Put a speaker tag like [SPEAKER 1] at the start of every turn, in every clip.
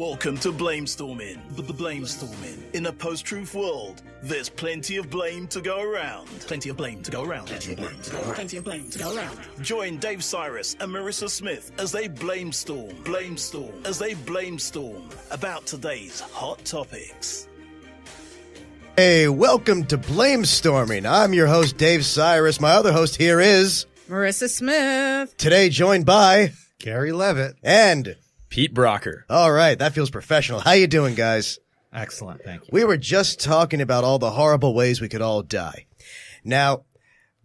[SPEAKER 1] Welcome to blamestorming. Blamestorming. In a post-truth world, there's plenty of blame to go around. Plenty of blame to go around. Plenty of blame to go around. Plenty of blame to go around. Join Dave Sirus and Maryssa Smith as they blamestorm about today's hot topics.
[SPEAKER 2] Hey, welcome to Blamestorming. I'm your host, Dave Sirus. My other host here is
[SPEAKER 3] Maryssa Smith.
[SPEAKER 2] Today joined by
[SPEAKER 4] Gary Levitt
[SPEAKER 2] and
[SPEAKER 5] Pete Brocker.
[SPEAKER 2] All right, that feels professional. How you doing, guys?
[SPEAKER 4] Excellent, thank you.
[SPEAKER 2] We were just talking about all the horrible ways we could all die. Now,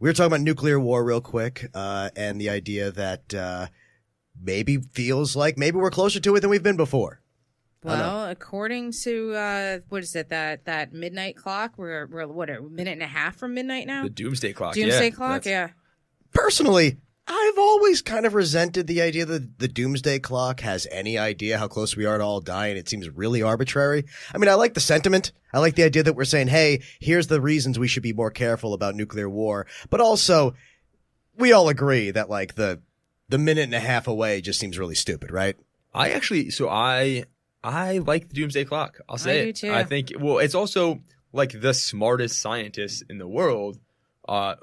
[SPEAKER 2] we were talking about nuclear war real quick, and the idea that maybe feels like maybe we're closer to it than we've been before.
[SPEAKER 3] Well, according to what is it, that midnight clock? We're what, a minute and a half from midnight now?
[SPEAKER 5] The doomsday clock.
[SPEAKER 3] Doomsday clock, yeah.
[SPEAKER 2] Personally, I've always kind of resented the idea that the doomsday clock has any idea how close we are to all dying. It seems really arbitrary. I mean, I like the sentiment. I like the idea that we're saying, hey, here's the reasons we should be more careful about nuclear war. But also, we all agree that, like, the minute and a half away just seems really stupid, right?
[SPEAKER 5] I like the doomsday clock. I'll say
[SPEAKER 3] I
[SPEAKER 5] it.
[SPEAKER 3] do too.
[SPEAKER 5] I think, well, it's also like the smartest scientists in the world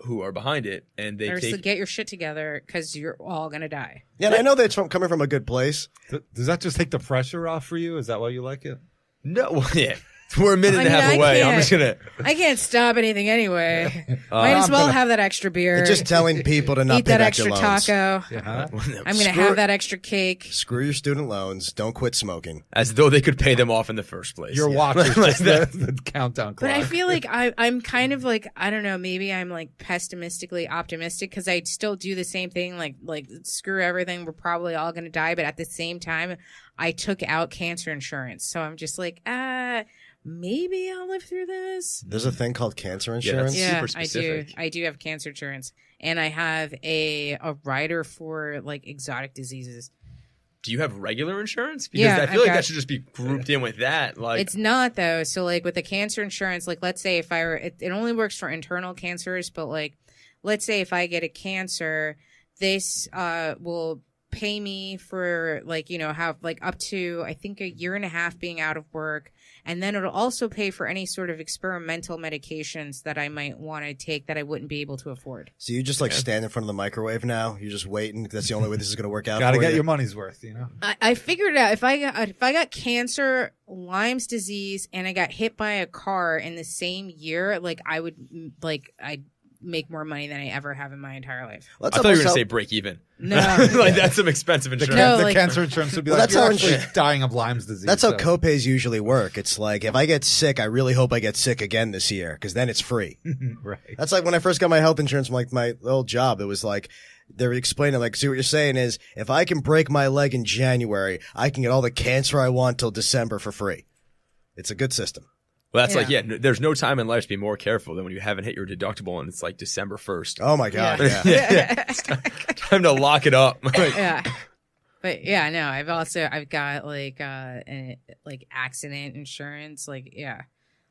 [SPEAKER 5] who are behind it, and they
[SPEAKER 3] get your shit together because you're all gonna die.
[SPEAKER 2] Yeah, and I know that it's coming from a good place.
[SPEAKER 4] Does that just take the pressure off for you? Is that why you like it?
[SPEAKER 5] No, well, yeah. We're a minute and a half away. I'm just gonna.
[SPEAKER 3] I can't stop anything anyway. Might as well have that extra beer.
[SPEAKER 2] It's just telling people to not
[SPEAKER 3] eat
[SPEAKER 2] pay
[SPEAKER 3] that
[SPEAKER 2] back
[SPEAKER 3] extra
[SPEAKER 2] their loans.
[SPEAKER 3] taco.
[SPEAKER 4] Yeah.
[SPEAKER 3] I'm gonna have that extra cake.
[SPEAKER 2] Screw your student loans. Don't quit smoking.
[SPEAKER 5] As though they could pay them off in the first place.
[SPEAKER 4] Your watch is just the countdown clock.
[SPEAKER 3] But I feel like I'm kind of like, I don't know, maybe I'm like pessimistically optimistic because I still do the same thing. Like screw everything. We're probably all gonna die. But at the same time, I took out cancer insurance, so I'm just like, maybe I'll live through this.
[SPEAKER 2] There's a thing called cancer insurance.
[SPEAKER 3] Yeah,
[SPEAKER 5] super specific.
[SPEAKER 3] I do have cancer insurance, and I have a rider for like exotic diseases.
[SPEAKER 5] Do you have regular insurance? Because
[SPEAKER 3] Yeah,
[SPEAKER 5] I feel like that should just be grouped in with that. Like,
[SPEAKER 3] it's not though. So like with the cancer insurance, like let's say if it only works for internal cancers, but like let's say if I get a cancer, this will pay me for like, you know, have like up to I think a year and a half being out of work, and then it'll also pay for any sort of experimental medications that I might want to take that I wouldn't be able to afford.
[SPEAKER 2] So you just like stand in front of the microwave now? You're just waiting? That's the only way this is going to work out.
[SPEAKER 4] Gotta
[SPEAKER 2] for
[SPEAKER 4] get
[SPEAKER 2] you?
[SPEAKER 4] your money's worth, you know.
[SPEAKER 3] I figured out if I got cancer, Lyme's disease, and I got hit by a car in the same year, like I'd make more money than I ever have in my entire life.
[SPEAKER 2] Well,
[SPEAKER 5] I thought you were going to say break even.
[SPEAKER 3] No.
[SPEAKER 5] Like, that's some expensive insurance.
[SPEAKER 3] No,
[SPEAKER 4] The cancer insurance would be
[SPEAKER 2] Well,
[SPEAKER 4] like,
[SPEAKER 2] that's
[SPEAKER 4] you're
[SPEAKER 2] how
[SPEAKER 4] actually dying of Lyme's disease.
[SPEAKER 2] That's how
[SPEAKER 4] so.
[SPEAKER 2] copays usually work. It's like, if I get sick, I really hope I get sick again this year, because then it's free.
[SPEAKER 4] Right.
[SPEAKER 2] That's like when I first got my health insurance from like my old job. It was like, they were explaining, like, see what you're saying is, if I can break my leg in January, I can get all the cancer I want till December for free. It's a good system.
[SPEAKER 5] Well, that's there's no time in life to be more careful than when you haven't hit your deductible and it's like December 1st.
[SPEAKER 2] Oh my God.
[SPEAKER 3] Yeah.
[SPEAKER 2] Yeah.
[SPEAKER 5] It's time to lock it up.
[SPEAKER 3] Yeah. But yeah, no, I've got like like accident insurance. Like, yeah.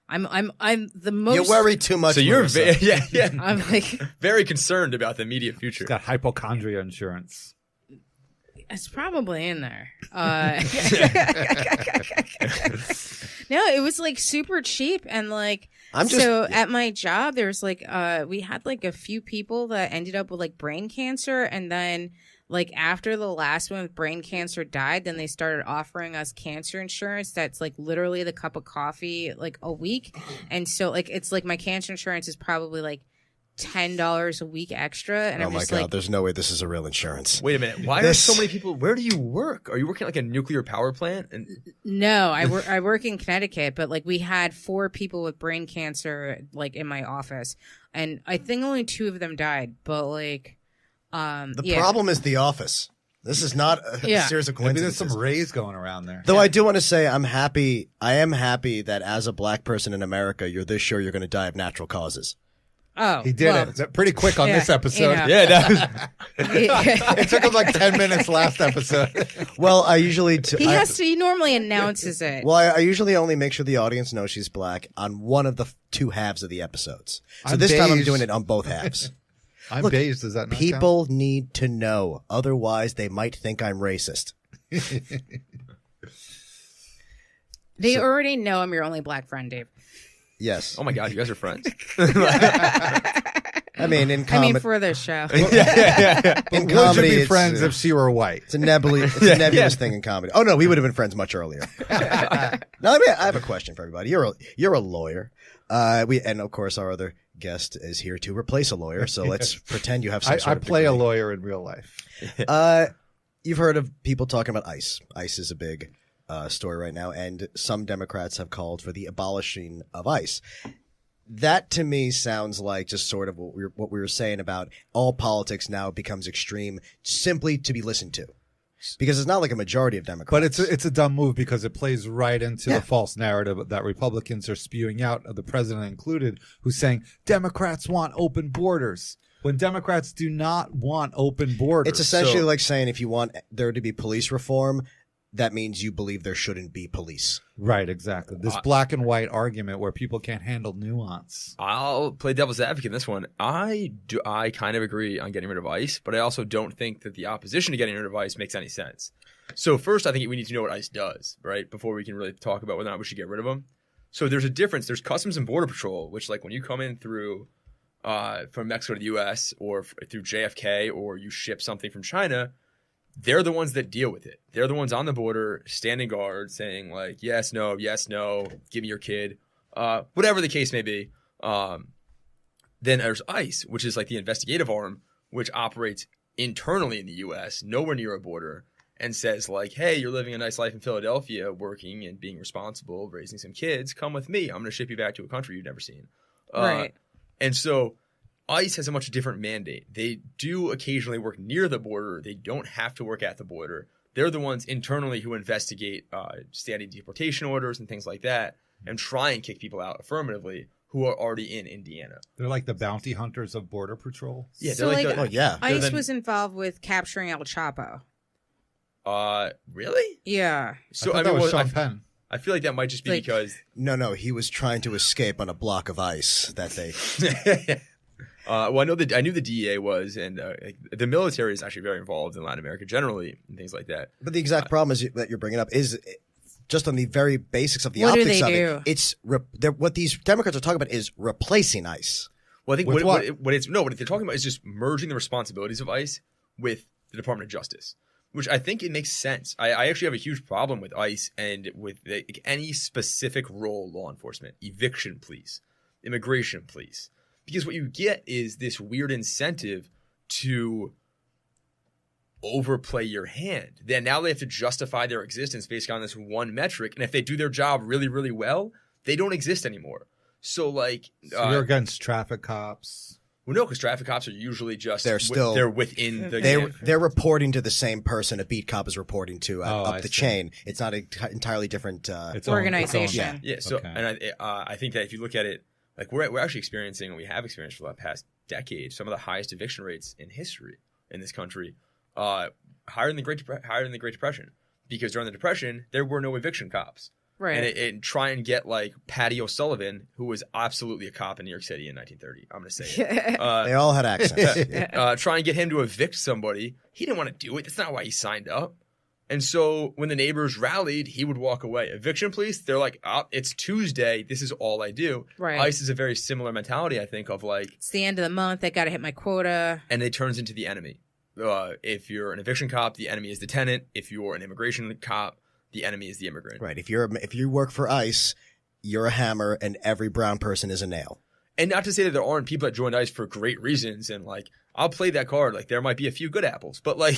[SPEAKER 3] I'm the most.
[SPEAKER 2] You worry too much.
[SPEAKER 5] So you're
[SPEAKER 2] Maryssa.
[SPEAKER 3] I'm like
[SPEAKER 5] very concerned about the immediate future.
[SPEAKER 4] It's got hypochondria insurance.
[SPEAKER 3] it's probably in there. No, it was like super cheap and like at my job there was like we had like a few people that ended up with like brain cancer, and then like after the last one with brain cancer died, then they started offering us cancer insurance that's like literally the cup of coffee like a week. And so like it's like my cancer insurance is probably like $10 a week extra, and
[SPEAKER 2] Oh
[SPEAKER 3] I'm
[SPEAKER 2] my
[SPEAKER 3] just
[SPEAKER 2] God,
[SPEAKER 3] like,
[SPEAKER 2] there's no way this is a real insurance.
[SPEAKER 5] Wait a minute. Why are so many people? Where do you work? Are you working at like a nuclear power plant? And
[SPEAKER 3] no, I work in Connecticut, but like we had 4 people with brain cancer like in my office, and I think only 2 of them died. But like,
[SPEAKER 2] The problem is the office. This is not a series of
[SPEAKER 4] Maybe there's
[SPEAKER 2] coincidences.
[SPEAKER 4] some rays going around there.
[SPEAKER 2] Though I do want to say I am happy that as a black person in America, you're this sure you're going to die of natural causes.
[SPEAKER 3] Oh,
[SPEAKER 4] He did it pretty quick on this episode.
[SPEAKER 3] you know.
[SPEAKER 5] yeah, that was,
[SPEAKER 4] It took him like 10 minutes last episode.
[SPEAKER 2] Well, I usually
[SPEAKER 3] He normally announces it.
[SPEAKER 2] Well, I usually only make sure the audience knows she's black on one of the 2 halves of the episodes. So
[SPEAKER 4] I'm
[SPEAKER 2] this time I'm
[SPEAKER 4] beige.
[SPEAKER 2] doing it on both halves.
[SPEAKER 4] I'm
[SPEAKER 2] Look,
[SPEAKER 4] beige. Does that not
[SPEAKER 2] People need to know. Otherwise, they might think I'm racist.
[SPEAKER 3] They already know I'm your only black friend, Dave.
[SPEAKER 2] Yes.
[SPEAKER 5] Oh my God, you guys are friends.
[SPEAKER 2] I mean,
[SPEAKER 3] for this show.
[SPEAKER 2] In
[SPEAKER 4] We
[SPEAKER 2] comedy,
[SPEAKER 4] should be
[SPEAKER 2] it's,
[SPEAKER 4] friends if she were white.
[SPEAKER 2] It's a nebulous thing in comedy. Oh no, we would have been friends much earlier. Now, I have a question for everybody. You're a lawyer. And of course our other guest is here to replace a lawyer. So let's pretend you have some sort
[SPEAKER 4] I
[SPEAKER 2] of
[SPEAKER 4] play
[SPEAKER 2] degree.
[SPEAKER 4] a lawyer in real life.
[SPEAKER 2] You've heard of people talking about ICE. ICE is a big story right now, and some Democrats have called for the abolishing of ICE. That to me sounds like just sort of what we were saying about all politics now becomes extreme simply to be listened to, because it's not like a majority of Democrats.
[SPEAKER 4] But it's a dumb move because it plays right into the false narrative that Republicans are spewing out, the president included, who's saying Democrats want open borders. When Democrats do not want open borders.
[SPEAKER 2] It's essentially like saying if you want there to be police reform, that means you believe there shouldn't be police.
[SPEAKER 4] Right, exactly. This black and white argument where people can't handle nuance.
[SPEAKER 5] I'll play devil's advocate in this one. I kind of agree on getting rid of ICE, but I also don't think that the opposition to getting rid of ICE makes any sense. So first, I think we need to know what ICE does, right, before we can really talk about whether or not we should get rid of them. So there's a difference. There's Customs and Border Patrol, which like when you come in through from Mexico to the U.S. or through JFK, or you ship something from China, they're the ones that deal with it. They're the ones on the border, standing guard, saying like, yes, no, give me your kid, whatever the case may be. Then there's ICE, which is like the investigative arm, which operates internally in the U.S., nowhere near a border, and says like, hey, you're living a nice life in Philadelphia, working and being responsible, raising some kids. Come with me. I'm going to ship you back to a country you've never seen.
[SPEAKER 3] Right.
[SPEAKER 5] And so ICE has a much different mandate. They do occasionally work near the border. They don't have to work at the border. They're the ones internally who investigate standing deportation orders and things like that and try and kick people out affirmatively who are already in Indiana.
[SPEAKER 4] They're like the bounty hunters of Border Patrol.
[SPEAKER 5] Yeah,
[SPEAKER 3] So
[SPEAKER 5] they're
[SPEAKER 3] like,
[SPEAKER 2] yeah.
[SPEAKER 3] ICE was involved with capturing El Chapo.
[SPEAKER 5] Really?
[SPEAKER 3] Yeah.
[SPEAKER 5] So
[SPEAKER 4] that was Sean Penn.
[SPEAKER 5] I feel like that might just be
[SPEAKER 3] Like-
[SPEAKER 5] because
[SPEAKER 2] No, he was trying to escape on a block of ice that they.
[SPEAKER 5] well, I knew the DEA was, and the military is actually very involved in Latin America generally and things like that.
[SPEAKER 2] But the exact problem is that you're bringing up is just on the very basics of the
[SPEAKER 3] What do
[SPEAKER 2] optics
[SPEAKER 3] they
[SPEAKER 2] of
[SPEAKER 3] do?
[SPEAKER 2] it. It's what these Democrats are talking about is replacing ICE.
[SPEAKER 5] Well, I think
[SPEAKER 4] With
[SPEAKER 5] what they're talking about is just merging the responsibilities of ICE with the Department of Justice, which I think it makes sense. I actually have a huge problem with ICE and with any specific role law enforcement, eviction police, immigration police, because what you get is this weird incentive to overplay your hand. Then now they have to justify their existence based on this one metric, and if they do their job really, really well, they don't exist anymore. So like,
[SPEAKER 4] So you're against traffic cops.
[SPEAKER 5] well, no, because traffic cops are usually just
[SPEAKER 2] They're
[SPEAKER 5] within the
[SPEAKER 2] They're reporting to the same person a beat cop is reporting to
[SPEAKER 4] I
[SPEAKER 2] up the
[SPEAKER 4] see.
[SPEAKER 2] chain. It's not an entirely different.
[SPEAKER 4] Its
[SPEAKER 3] Organization.
[SPEAKER 5] Yeah. So,
[SPEAKER 4] Okay.
[SPEAKER 5] and I think that if you look at it, like we're actually experiencing, and we have experienced for the past decade, some of the highest eviction rates in history in this country, higher than the Great Depression, because during the Depression there were no eviction cops.
[SPEAKER 3] Right.
[SPEAKER 5] And try and get like Patty O'Sullivan, who was absolutely a cop in New York City in 1930. I'm going to say it.
[SPEAKER 2] They all had accents.
[SPEAKER 5] Try and get him to evict somebody. He didn't want to do it. That's not why he signed up. And so when the neighbors rallied, he would walk away. Eviction police, they're like, oh, it's Tuesday. This is all I do.
[SPEAKER 3] Right.
[SPEAKER 5] ICE is a very similar mentality, I think, of like,
[SPEAKER 3] It's the end of the month. I got to hit my quota.
[SPEAKER 5] and it turns into the enemy. If you're an eviction cop, the enemy is the tenant. If you're an immigration cop, the enemy is the immigrant.
[SPEAKER 2] Right. If you work for ICE, you're a hammer, and every brown person is a nail.
[SPEAKER 5] And not to say that there aren't people that joined ICE for great reasons, and like I'll play that card. Like there might be a few good apples, but like,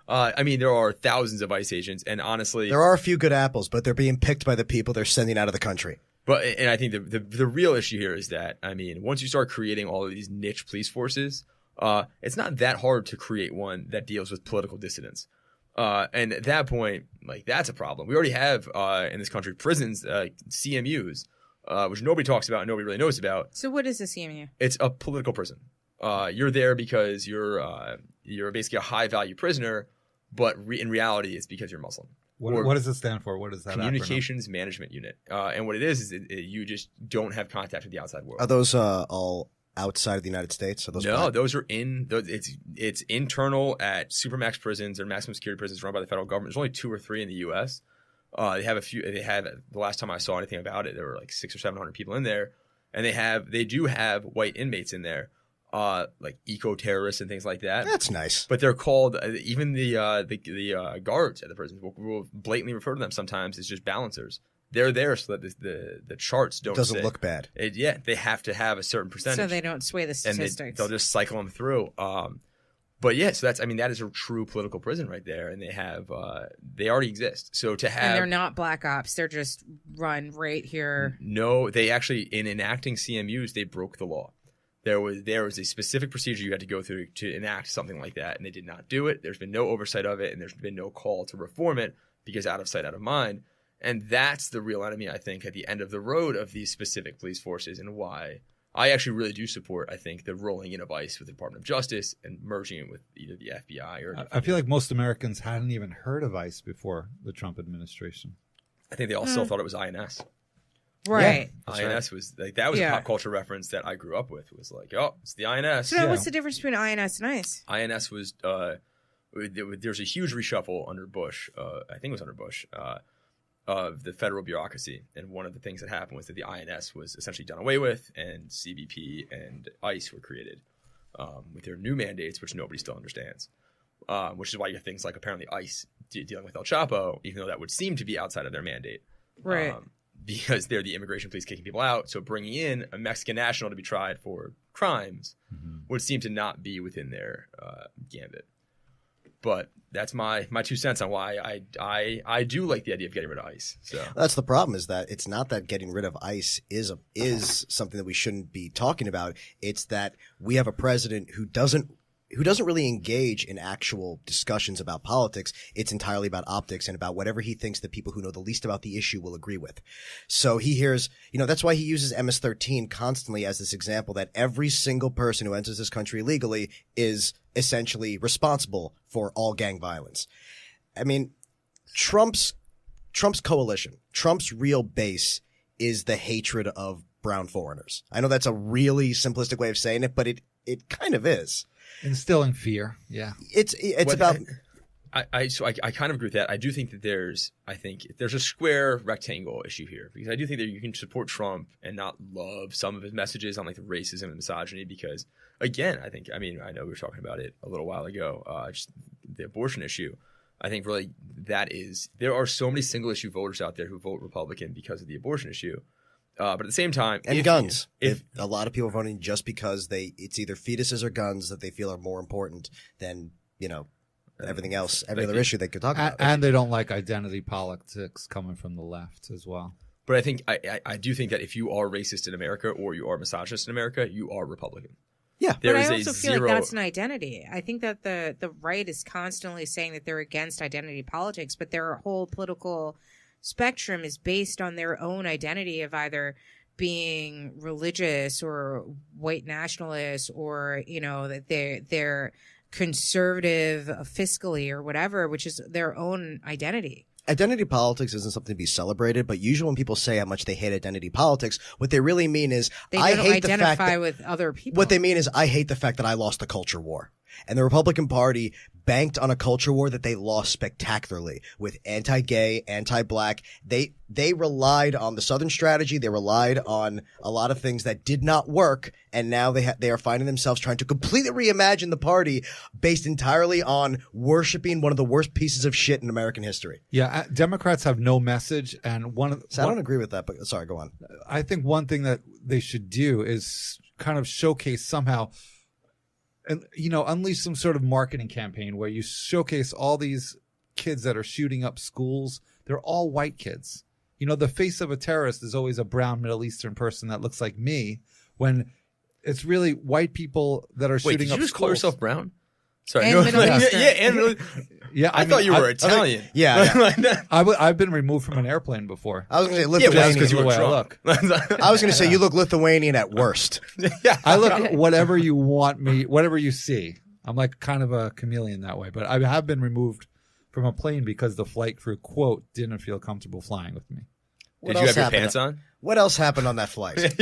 [SPEAKER 5] I mean, there are thousands of ICE agents, and honestly,
[SPEAKER 2] There are a few good apples, but they're being picked by the people they're sending out of the country.
[SPEAKER 5] and I think the real issue here is that, I mean, once you start creating all of these niche police forces, it's not that hard to create one that deals with political dissidents. And at that point, like that's a problem. We already have in this country prisons, CMUs, which nobody talks about and nobody really knows about.
[SPEAKER 3] So what is the CMU?
[SPEAKER 5] It's a political prison. You're there because you're basically a high value prisoner, but in reality, it's because you're Muslim.
[SPEAKER 4] What does it stand for? What is that?
[SPEAKER 5] Communications Management Unit. And what it is you just don't have contact with the outside world.
[SPEAKER 2] Are those all outside of the United States? Are those
[SPEAKER 5] No,
[SPEAKER 2] black?
[SPEAKER 5] those are it's internal at supermax prisons or maximum security prisons run by the federal government. There's only 2 or 3 in the U.S. They have the last time I saw anything about it, there were like 600 or 700 people in there, and they do have white inmates in there, like eco-terrorists and things like that.
[SPEAKER 2] That's nice.
[SPEAKER 5] But they're called even the guards at the prison will blatantly refer to them sometimes as just balancers. They're there so that the charts
[SPEAKER 2] doesn't look bad.
[SPEAKER 5] They have to have a certain percentage,
[SPEAKER 3] so they don't sway the statistics.
[SPEAKER 5] And they'll just cycle them through. But yeah, so that is a true political prison right there, and they already exist. So to have,
[SPEAKER 3] and they're not black ops; they're just run right here.
[SPEAKER 5] No, they actually, in enacting CMUs, they broke the law. There was a specific procedure you had to go through to enact something like that, and they did not do it. There's been no oversight of it, and there's been no call to reform it because out of sight, out of mind. And that's the real enemy, I think, at the end of the road of these specific police forces, and why I actually really do support, I think, the rolling in of ICE with the Department of Justice and merging it with either the FBI or...
[SPEAKER 4] I feel like most Americans hadn't even heard of ICE before the Trump administration.
[SPEAKER 5] I think they all still thought it was INS.
[SPEAKER 3] Right.
[SPEAKER 5] Yeah, INS was like, that was a pop culture reference that I grew up with. It was like, oh, it's the INS.
[SPEAKER 3] So what's the difference between INS and ICE?
[SPEAKER 5] INS was there's a huge reshuffle under Bush. I think it was under Bush. Of the federal bureaucracy. And one of the things that happened was that the INS was essentially done away with, and CBP and ICE were created with their new mandates, which nobody still understands. Which is why you have things like apparently ICE dealing with El Chapo, even though that would seem to be outside of their mandate.
[SPEAKER 3] Right.
[SPEAKER 5] Because they're the immigration police kicking people out. So bringing in a Mexican national to be tried for crimes would seem to not be within their gambit. But that's my 2 cents on why I do like the idea of getting rid of ICE. So
[SPEAKER 2] that's the problem, is that it's not that getting rid of ICE is something that we shouldn't be talking about. It's that we have a president who doesn't really engage in actual discussions about politics. It's entirely about optics and about whatever he thinks the people who know the least about the issue will agree with. So he hears, that's why he uses MS-13 constantly as this example that every single person who enters this country illegally is essentially responsible for all gang violence. I mean, Trump's coalition, Trump's real base is the hatred of brown foreigners. I know that's a really simplistic way of saying it, but it kind of is.
[SPEAKER 4] Instilling fear. Yeah.
[SPEAKER 2] It's about...
[SPEAKER 5] I kind of agree with that. I do think that there's a square rectangle issue here, because I do think that you can support Trump and not love some of his messages on like the racism and misogyny, because again, I know we were talking about it a little while ago, just the abortion issue. I think really there are so many single issue voters out there who vote Republican because of the abortion issue. But at the same time,
[SPEAKER 2] guns. If a lot of people are voting just because it's either fetuses or guns that they feel are more important than, everything else, every other issue they could talk about.
[SPEAKER 4] And they don't like identity politics coming from the left as well.
[SPEAKER 5] But I think I do think that if you are racist in America or you are misogynist in America, you are Republican.
[SPEAKER 2] Yeah,
[SPEAKER 3] but I also feel like that's an identity. I think that the right is constantly saying that they're against identity politics, but their whole political spectrum is based on their own identity of either being religious or white nationalists, or that they're conservative fiscally or whatever, which is their own identity.
[SPEAKER 2] Identity politics isn't something to be celebrated, but usually when people say how much they hate identity politics, what they really mean is
[SPEAKER 3] I hate the fact that with other people.
[SPEAKER 2] What they mean is I hate the fact that I lost the culture war. And the Republican Party banked on a culture war that they lost spectacularly with anti-gay, anti-black. They relied on the Southern strategy. They relied on a lot of things that did not work. And now they are finding themselves trying to completely reimagine the party based entirely on worshiping one of the worst pieces of shit in American history.
[SPEAKER 4] Yeah. Democrats have no message. And I
[SPEAKER 2] don't agree with that, but sorry, go on.
[SPEAKER 4] I think one thing that they should do is kind of showcase somehow, and unleash some sort of marketing campaign where you showcase all these kids that are shooting up schools. They're all white kids. The face of a terrorist is always a brown Middle Eastern person that looks like me, when it's really white people that are shooting up schools. Wait, did
[SPEAKER 5] you just call yourself brown? Sorry,
[SPEAKER 3] and Middle Eastern.
[SPEAKER 5] I thought you were Italian.
[SPEAKER 4] I've been removed from an airplane before.
[SPEAKER 2] I was going to say Lithuanian.
[SPEAKER 5] Because you were
[SPEAKER 4] Trump.
[SPEAKER 2] I was going to say you look Lithuanian at worst.
[SPEAKER 5] Yeah,
[SPEAKER 4] I look whatever you want me, whatever you see. I'm like kind of a chameleon that way. But I have been removed from a plane because the flight crew, quote, didn't feel comfortable flying with me.
[SPEAKER 5] Did you have your pants on?
[SPEAKER 2] What else happened on that flight?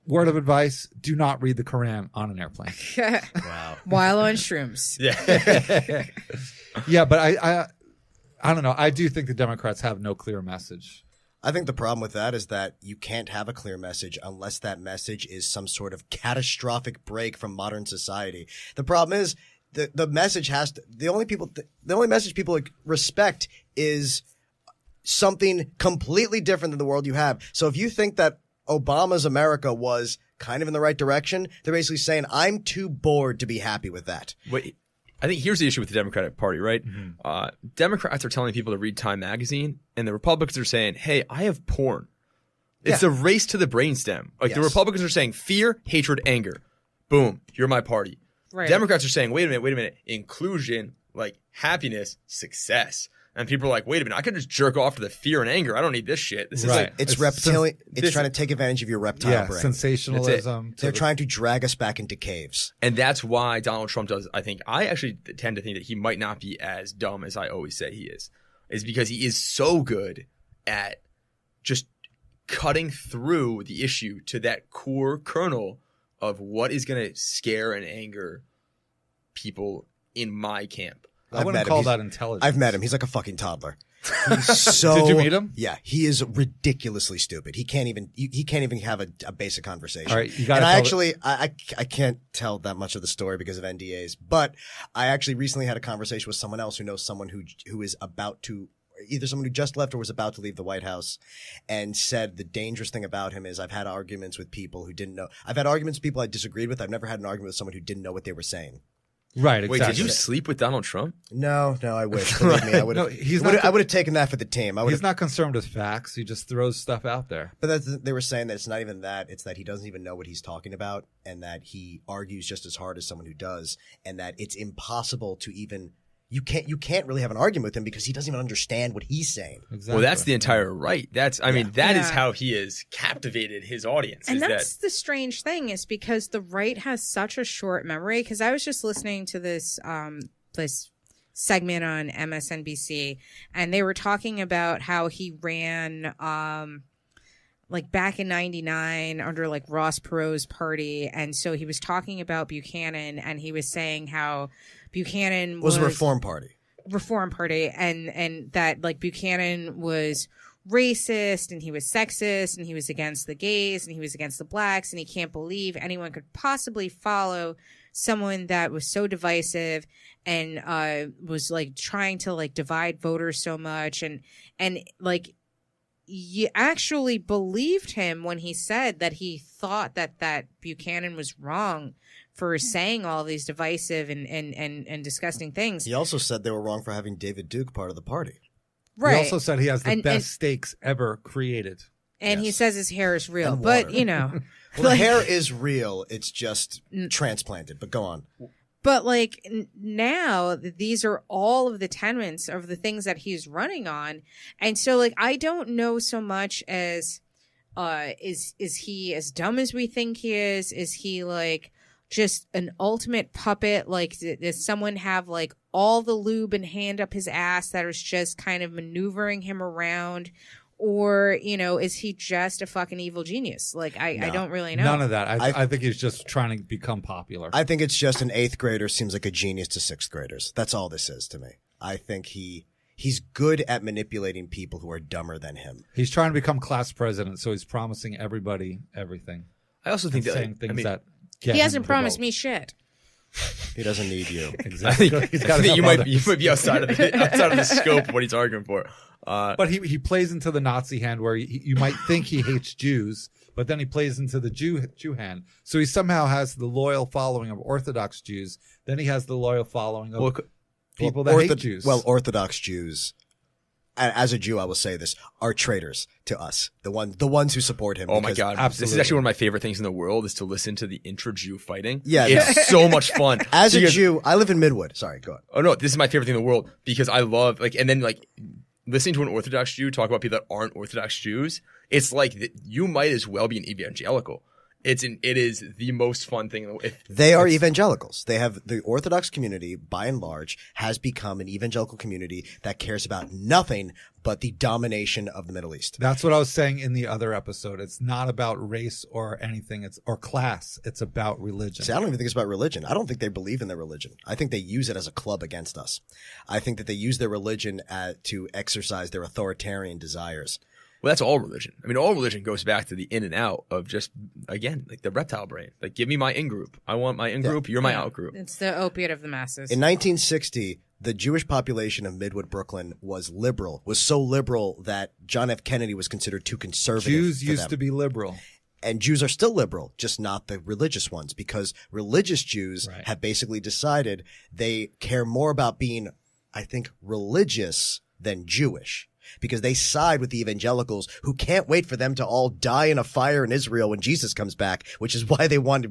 [SPEAKER 4] Word of advice, do not read the Quran on an airplane.
[SPEAKER 2] Wow.
[SPEAKER 3] While on shrooms.
[SPEAKER 5] Yeah.
[SPEAKER 4] Yeah, but I don't know. I do think the Democrats have no clear message.
[SPEAKER 2] I think the problem with that is that you can't have a clear message unless that message is some sort of catastrophic break from modern society. The problem is the message has to, the only message people respect is something completely different than the world you have. So if you think that Obama's America was kind of in the right direction, they're basically saying, I'm too bored to be happy with that.
[SPEAKER 5] Wait, I think here's the issue with the Democratic Party, right? Mm-hmm. Democrats are telling people to read Time magazine, and the Republicans are saying, hey, I have porn. It's a race to the brainstem. Like the Republicans are saying fear, hatred, anger. Boom, you're my party. Right. Democrats are saying, wait a minute, inclusion, like happiness, success. And people are like, wait a minute, I could just jerk off to the fear and anger. I don't need this shit. This is like
[SPEAKER 2] it's reptilian. It's trying to take advantage of your reptile brain.
[SPEAKER 4] Sensationalism.
[SPEAKER 2] They're trying to drag us back into caves.
[SPEAKER 5] And that's why Donald Trump does, I actually tend to think that he might not be as dumb as I always say he is because he is so good at just cutting through the issue to that core kernel of what is going to scare and anger people in my camp.
[SPEAKER 4] I wouldn't call that intelligence.
[SPEAKER 2] I've met him. He's like a fucking toddler. He's so.
[SPEAKER 4] Did you meet him?
[SPEAKER 2] Yeah, he is ridiculously stupid. He can't even have a basic conversation.
[SPEAKER 4] All right, you got.
[SPEAKER 2] And I can't tell that much of the story because of NDAs. But I actually recently had a conversation with someone else who knows someone who is about to. Either someone who just left or was about to leave the White House, and said the dangerous thing about him is I've had arguments with people who didn't know. I've had arguments with people I disagreed with. I've never had an argument with someone who didn't know what they were saying.
[SPEAKER 4] Right. Exactly.
[SPEAKER 5] Wait, did you sleep with Donald Trump?
[SPEAKER 2] No, I wish. Believe me, I would have. I would have taken that for the team.
[SPEAKER 4] He's not concerned with facts. He just throws stuff out there.
[SPEAKER 2] But they were saying that it's not even that. It's that he doesn't even know what he's talking about, and that he argues just as hard as someone who does, and that it's impossible to even. You can't really have an argument with him because he doesn't even understand what he's saying.
[SPEAKER 5] Exactly. Well, that's the entire right. That is how he has captivated his audience.
[SPEAKER 3] And that's the strange thing is because the right has such a short memory. Because I was just listening to this segment on MSNBC, and they were talking about how he ran like back in '99 under like Ross Perot's party, and so he was talking about Buchanan, and he was saying how Buchanan was
[SPEAKER 2] a Reform Party, and that like Buchanan was racist and he was sexist and he was against the gays and he was against the blacks, and he can't believe anyone could possibly follow someone that was so divisive and was like trying to like divide voters so much, and like you actually believed him when he said that he thought that Buchanan was wrong for saying all these divisive and disgusting things. He also said they were wrong for having David Duke part of the party.
[SPEAKER 4] Right. He also said he has the best steaks ever created.
[SPEAKER 3] And he says his hair is real. But, you know.
[SPEAKER 2] Well, the hair is real. It's just transplanted. But go on.
[SPEAKER 3] But, like, now these are all of the tenets of the things that he's running on. And so, like, I don't know so much as is he as dumb as we think he is? Is he, like, just an ultimate puppet? Like, does someone have like all the lube and hand up his ass that is just kind of maneuvering him around? Or, you know, is he just a fucking evil genius? Like, I don't really know.
[SPEAKER 4] None of that. I think he's just trying to become popular.
[SPEAKER 2] I think it's just an 8th grader seems like a genius to 6th graders. That's all this is to me. I think he's good at manipulating people who are dumber than him.
[SPEAKER 4] He's trying to become class president, so he's promising everybody everything.
[SPEAKER 5] I also think
[SPEAKER 4] saying things that
[SPEAKER 3] he hasn't promised me shit.
[SPEAKER 2] He doesn't need you.
[SPEAKER 4] Exactly.
[SPEAKER 5] I think you might be outside of the scope of what he's arguing for.
[SPEAKER 4] But he plays into the Nazi hand where you might think he hates Jews, but then he plays into the Jew hand. So he somehow has the loyal following of Orthodox Jews. Then he has the loyal following of people that hate Jews.
[SPEAKER 2] Well, Orthodox Jews, as a Jew, I will say this, are traitors to us. The ones who support him.
[SPEAKER 5] Oh my God.
[SPEAKER 4] Absolutely.
[SPEAKER 5] This is actually one of my favorite things in the world is to listen to the intra-Jew fighting.
[SPEAKER 2] Yeah.
[SPEAKER 5] It's so much fun.
[SPEAKER 2] As a Jew, I live in Midwood. Sorry, go on.
[SPEAKER 5] Oh no, this is my favorite thing in the world because I love and then listening to an Orthodox Jew talk about people that aren't Orthodox Jews. It's like you might as well be an evangelical. It is the most fun thing in the world.
[SPEAKER 2] They are evangelicals. They have the Orthodox community, by and large, has become an evangelical community that cares about nothing but the domination of the Middle East.
[SPEAKER 4] That's what I was saying in the other episode. It's not about race or anything. Or class. It's about religion.
[SPEAKER 2] See, I don't even think it's about religion. I don't think they believe in their religion. I think they use it as a club against us. I think that they use their religion to exercise their authoritarian desires.
[SPEAKER 5] Well, that's all religion. I mean, all religion goes back to the in and out of just, again, like the reptile brain. Like, give me my in-group. I want my in-group. You're my out-group.
[SPEAKER 3] It's the opiate of the masses.
[SPEAKER 2] In 1960, the Jewish population of Midwood, Brooklyn was so liberal that John F. Kennedy was considered too conservative.
[SPEAKER 4] Jews used to be liberal.
[SPEAKER 2] And Jews are still liberal, just not the religious ones, because religious Jews have basically decided they care more about being, I think, religious than Jewish. Because they side with the evangelicals who can't wait for them to all die in a fire in Israel when Jesus comes back, which is why they want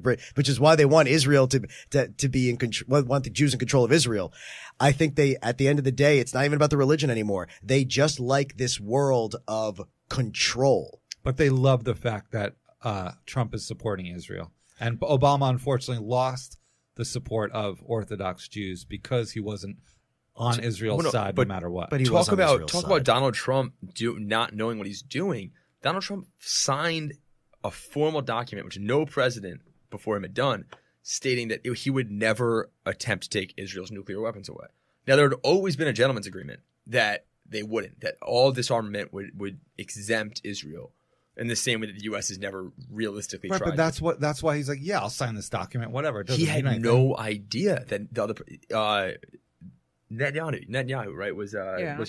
[SPEAKER 2] Israel to be in control, want the Jews in control of Israel. I think at the end of the day, it's not even about the religion anymore. They just like this world of control.
[SPEAKER 4] But they love the fact that Trump is supporting Israel. And Obama, unfortunately, lost the support of Orthodox Jews because he wasn't on Israel's side no matter what.
[SPEAKER 2] But he
[SPEAKER 5] talk about Donald Trump not knowing what he's doing. Donald Trump signed a formal document, which no president before him had done, stating that he would never attempt to take Israel's nuclear weapons away. Now, there had always been a gentleman's agreement that they wouldn't, that all disarmament would exempt Israel in the same way that the U.S. has never realistically tried.
[SPEAKER 4] But that's why he's like, yeah, I'll sign this document, whatever.
[SPEAKER 5] He had no idea that the other Netanyahu, right, was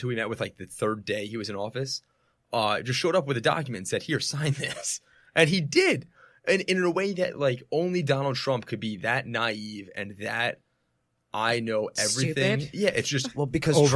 [SPEAKER 5] who we met with like the third day he was in office. Just showed up with a document and said, "Here, sign this," and he did, and in a way that like only Donald Trump could be that naive and that I know everything.
[SPEAKER 3] Stupid.
[SPEAKER 5] Yeah, it's just
[SPEAKER 2] because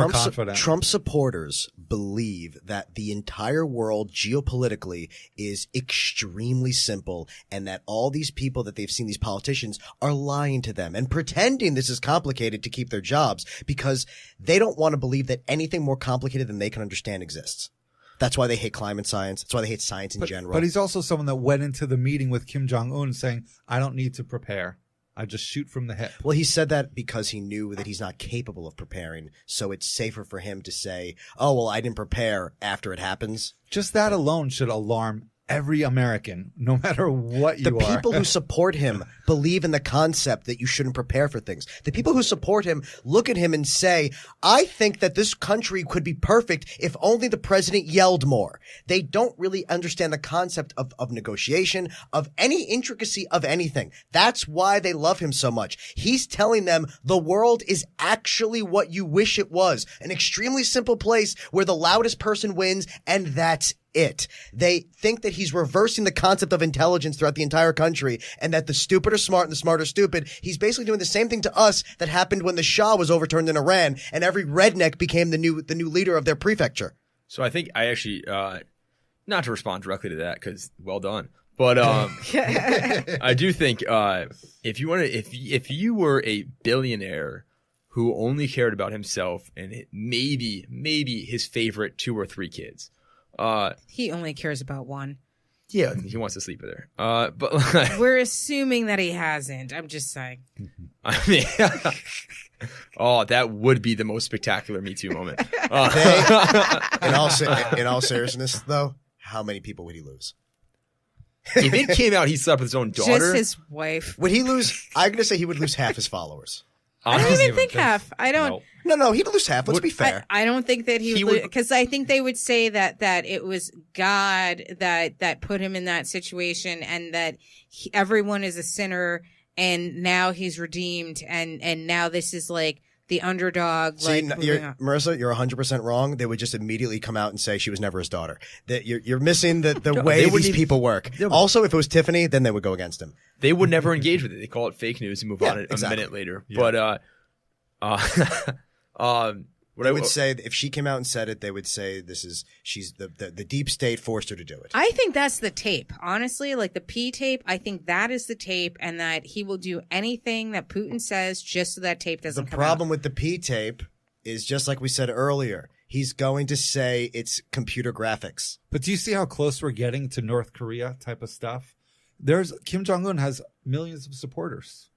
[SPEAKER 2] Trump supporters believe that the entire world geopolitically is extremely simple and that all these people that they've seen, these politicians, are lying to them and pretending this is complicated to keep their jobs because they don't want to believe that anything more complicated than they can understand exists. That's why they hate climate science. That's why they hate science in general.
[SPEAKER 4] But he's also someone that went into the meeting with Kim Jong-un saying, I don't need to prepare. I just shoot from the hip.
[SPEAKER 2] Well, he said that because he knew that he's not capable of preparing. So it's safer for him to say, oh, well, I didn't prepare after it happens.
[SPEAKER 4] Just that alone should alarm every American, no matter what you are.
[SPEAKER 2] The people who support him believe in the concept that you shouldn't prepare for things. The people who support him look at him and say, I think that this country could be perfect if only the president yelled more. They don't really understand the concept of negotiation, of any intricacy of anything. That's why they love him so much. He's telling them the world is actually what you wish it was. An extremely simple place where the loudest person wins, and that's it. They think that he's reversing the concept of intelligence throughout the entire country and that the stupid are smart and the smart are stupid. He's basically doing the same thing to us that happened when the Shah was overturned in Iran and every redneck became the new leader of their prefecture.
[SPEAKER 5] So I think I actually, not to respond directly to that because well done, but I do think if you were a billionaire who only cared about himself and maybe his favorite 2 or 3 kids.
[SPEAKER 3] He only cares about one.
[SPEAKER 5] Yeah, he wants to sleep with her. But
[SPEAKER 3] we're assuming that he hasn't. I'm just saying.
[SPEAKER 5] I mean, that would be the most spectacular Me Too moment.
[SPEAKER 2] In all seriousness, though, how many people would he lose?
[SPEAKER 5] If it came out he slept with his own daughter,
[SPEAKER 3] just his wife.
[SPEAKER 2] Would he lose? I'm going to say he would lose half his followers.
[SPEAKER 3] I don't even think half. I don't.
[SPEAKER 2] No, he'd lose half. Let's be fair.
[SPEAKER 3] I don't think that he would, because I think they would say that it was God that put him in that situation, and that everyone is a sinner, and now he's redeemed, and now this is like the underdog.
[SPEAKER 2] See, Maryssa, you're 100% wrong. They would just immediately come out and say she was never his daughter. That you're missing the way these people work. Also, if it was Tiffany, then they would go against him.
[SPEAKER 5] They would never engage with it. They call it fake news and move on a minute later. Yeah. But
[SPEAKER 2] what I would say, if she came out and said it, they would say she's the deep state forced her to do it.
[SPEAKER 3] I think that's the tape. Honestly, like the P tape, I think that is the tape, and that he will do anything that Putin says just so that tape doesn't come out.
[SPEAKER 2] The problem with the P tape is, just like we said earlier, he's going to say it's computer graphics.
[SPEAKER 4] But do you see how close we're getting to North Korea type of stuff? Kim Jong-un has millions of supporters.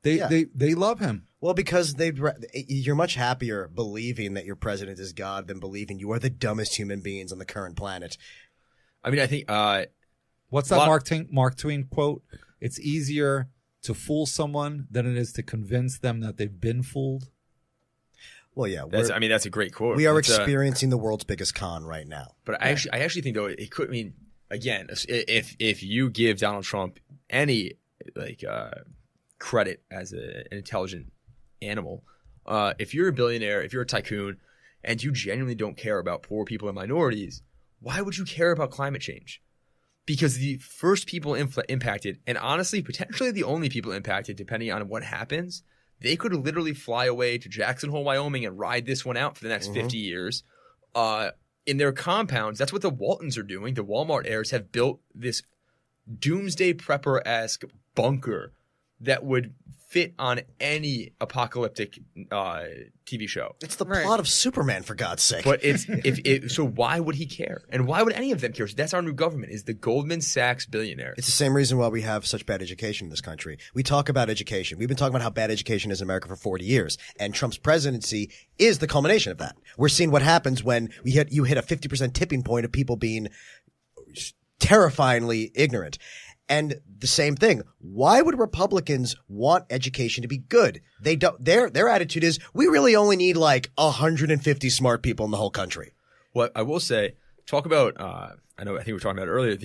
[SPEAKER 4] They love him.
[SPEAKER 2] Well, because you're much happier believing that your president is God than believing you are the dumbest human beings on the current planet.
[SPEAKER 5] I mean, I think
[SPEAKER 4] what's that Mark Twain quote? It's easier to fool someone than it is to convince them that they've been fooled.
[SPEAKER 2] Well, yeah,
[SPEAKER 5] that's a great quote.
[SPEAKER 2] We are experiencing the world's biggest con right now.
[SPEAKER 5] But I actually think though it could mean, again, if you give Donald Trump any credit as an intelligent animal, if you're a billionaire, if you're a tycoon, and you genuinely don't care about poor people and minorities, why would you care about climate change? Because the first people impacted, and honestly, potentially the only people impacted, depending on what happens, they could literally fly away to Jackson Hole, Wyoming, and ride this one out for the next 50 years. In their compounds, that's what the Waltons are doing. The Walmart heirs have built this doomsday prepper-esque bunker that would fit on any apocalyptic TV show.
[SPEAKER 2] It's the plot of Superman, for God's sake.
[SPEAKER 5] But so why would he care? And why would any of them care? So that's our new government, is the Goldman Sachs billionaires.
[SPEAKER 2] It's the same reason why we have such bad education in this country. We talk about education. We've been talking about how bad education is in America for 40 years. And Trump's presidency is the culmination of that. We're seeing what happens when you hit a 50% tipping point of people being terrifyingly ignorant. And the same thing. Why would Republicans want education to be good? They don't. Their attitude is, we really only need like 150 smart people in the whole country.
[SPEAKER 5] Well, I will say, talk about. I think we were talking about it earlier.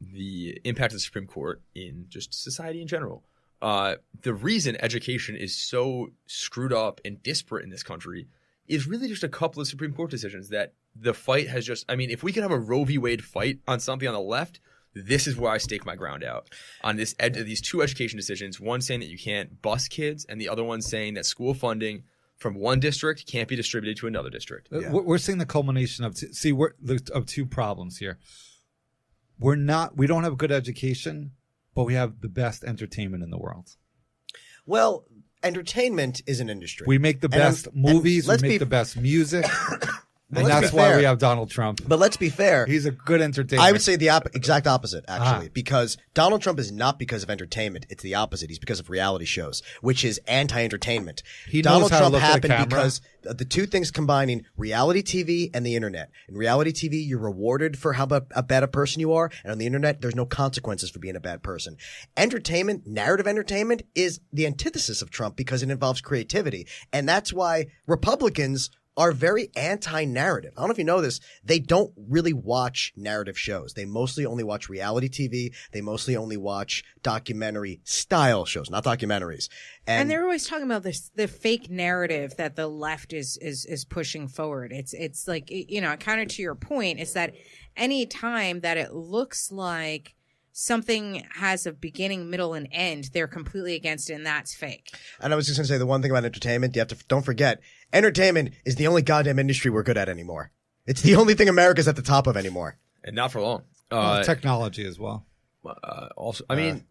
[SPEAKER 5] The impact of the Supreme Court in just society in general. The reason education is so screwed up and disparate in this country is really just a couple of Supreme Court decisions that the fight has just. I mean, if we could have a Roe v. Wade fight on something on the left, this is where I stake my ground out on these two education decisions. One saying that you can't bus kids, and the other one saying that school funding from one district can't be distributed to another district.
[SPEAKER 4] Yeah. We're seeing the culmination of two problems here. We don't have good education, but we have the best entertainment in the world.
[SPEAKER 2] Well, entertainment is an industry.
[SPEAKER 4] We make the best movies. We make the best music. And that's why we have Donald Trump.
[SPEAKER 2] But let's be fair.
[SPEAKER 4] He's a good entertainer.
[SPEAKER 2] I would say the exact opposite, actually, because Donald Trump is not because of entertainment. It's the opposite. He's because of reality shows, which is anti-entertainment. Donald Trump happened because the two things combining reality TV and the internet. In reality TV, you're rewarded for how bad a person you are. And on the internet, there's no consequences for being a bad person. Entertainment, narrative entertainment, is the antithesis of Trump because it involves creativity. And that's why Republicans are very anti-narrative. I don't know if you know this. They don't really watch narrative shows. They mostly only watch reality TV. They mostly only watch documentary style shows, not documentaries.
[SPEAKER 3] And they're always talking about the fake narrative that the left is pushing forward. It's like, counter to your point, is that any time that it looks like something has a beginning, middle, and end, they're completely against it, and that's fake.
[SPEAKER 2] And I was just going to say the one thing about entertainment, don't forget, entertainment is the only goddamn industry we're good at anymore. It's the only thing America's at the top of anymore.
[SPEAKER 5] And not for long.
[SPEAKER 4] Technology as well.
[SPEAKER 5] Also, again,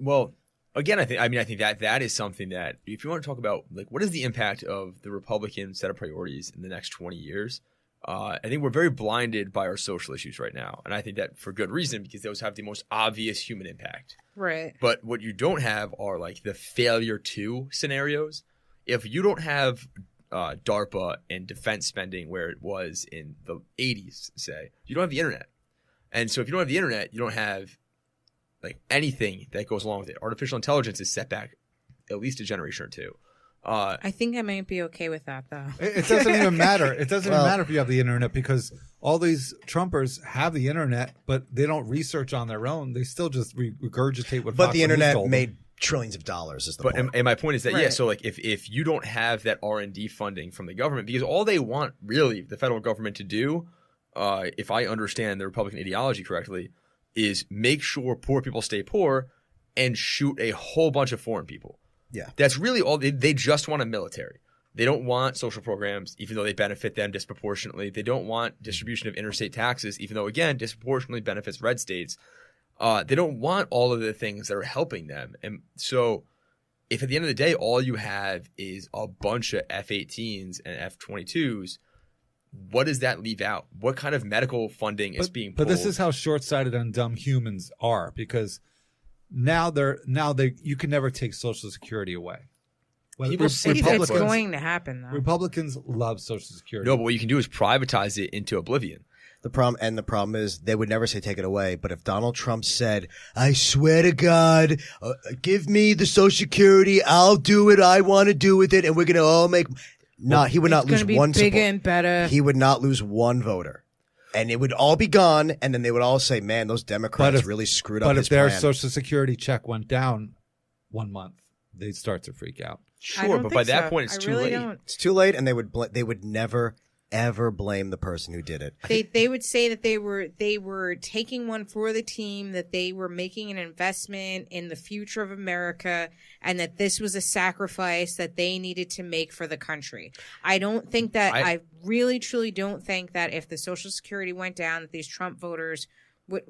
[SPEAKER 5] I think that is something that, if you want to talk about, like, what is the impact of the Republican set of priorities in the next 20 years? I think we're very blinded by our social issues right now. And I think that for good reason, because those have the most obvious human impact.
[SPEAKER 3] Right.
[SPEAKER 5] But what you don't have are like the failure to scenarios. If you don't have DARPA and defense spending where it was in the 80s, say, you don't have the internet. And so if you don't have the internet, you don't have like anything that goes along with it. Artificial intelligence is set back at least a generation or two.
[SPEAKER 3] I think I might be okay with that, though.
[SPEAKER 4] It doesn't even matter. It doesn't even matter if you have the internet, because all these Trumpers have the internet, but they don't research on their own. They still just regurgitate what.
[SPEAKER 2] But the internet made trillions of dollars. Is the point?
[SPEAKER 5] And my point is that so like if you don't have that R&D funding from the government, because all they want really the federal government to do, if I understand the Republican ideology correctly, is make sure poor people stay poor and shoot a whole bunch of foreign people.
[SPEAKER 2] Yeah.
[SPEAKER 5] That's really all. They just want a military. They don't want social programs, even though they benefit them disproportionately. They don't want distribution of interstate taxes, even though, again, disproportionately benefits red states. They don't want all of the things that are helping them. And so if at the end of the day, all you have is a bunch of F-18s and F-22s, what does that leave out? What kind of medical funding is being pulled?
[SPEAKER 4] But this is how short-sighted and dumb humans are, because now you can never take Social Security away. Well,
[SPEAKER 5] People say
[SPEAKER 3] It's
[SPEAKER 5] Republicans-
[SPEAKER 3] going to happen, though.
[SPEAKER 4] Republicans love Social Security.
[SPEAKER 5] No, but what you can do is privatize it into oblivion.
[SPEAKER 2] The problem is they would never say take it away. But if Donald Trump said, "I swear to God, give me the Social Security, I'll do it. I want to do with it, and we're gonna all make," he would not lose
[SPEAKER 3] It's going
[SPEAKER 2] one
[SPEAKER 3] to be bigger
[SPEAKER 2] support.
[SPEAKER 3] and better.
[SPEAKER 2] He would not lose one voter, and it would all be gone. And then they would all say, "Man, those Democrats really screwed up
[SPEAKER 4] But
[SPEAKER 2] his
[SPEAKER 4] if their
[SPEAKER 2] plan."
[SPEAKER 4] Social Security check went down 1 month, they'd start to freak out.
[SPEAKER 5] Sure, but by that point, it's too late.
[SPEAKER 2] It's too late, and they would never ever blame the person who did it.
[SPEAKER 3] They would say that they were taking one for the team, that they were making an investment in the future of America, and that this was a sacrifice that they needed to make for the country. I don't think that I really truly don't think that if the Social Security went down, that these Trump voters would